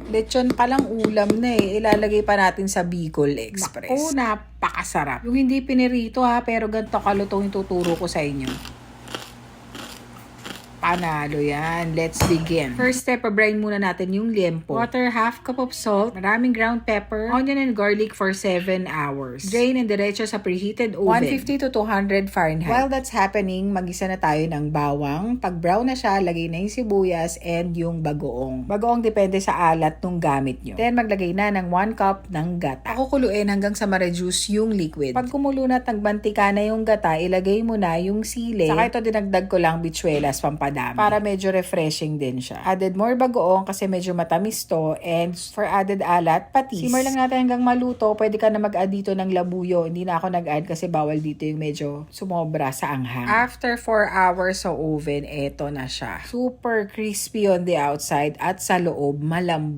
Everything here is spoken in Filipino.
Lechon palang ulam na eh. Ilalagay pa natin sa Bicol Express. Naku, napakasarap. Yung hindi pinirito ha, pero ganito kalutong ituturo ko sa inyo. Panalo yan. Let's begin. First step, pabrain muna natin yung liempo. Water, half cup of salt, maraming ground pepper, onion and garlic for 7 hours. Drain and diretso sa preheated oven. 150 to 200 Fahrenheit. While that's happening, magisa na tayo ng bawang. Pag brown na siya, lagay na yung sibuyas and yung bagoong. Bagoong depende sa alat nung gamit nyo. Then maglagay na ng 1 cup ng gata. Kukuluin hanggang sa ma-reduce yung liquid. Pag kumulo na at nagbantika na yung gata, ilagay mo na yung sili. Saka ito dinagdag ko lang bitswelas pampadami. Para medyo refreshing din siya. Added more bagoong kasi medyo matamis to, and for added alat, patis. Simmer lang natin hanggang maluto. Pwede ka na mag-add dito ng labuyo. Hindi na ako nag-add kasi bawal dito yung medyo sumobra sa anghang. After 4 hours sa oven, eto na siya. Super crispy on the outside at sa loob malambot.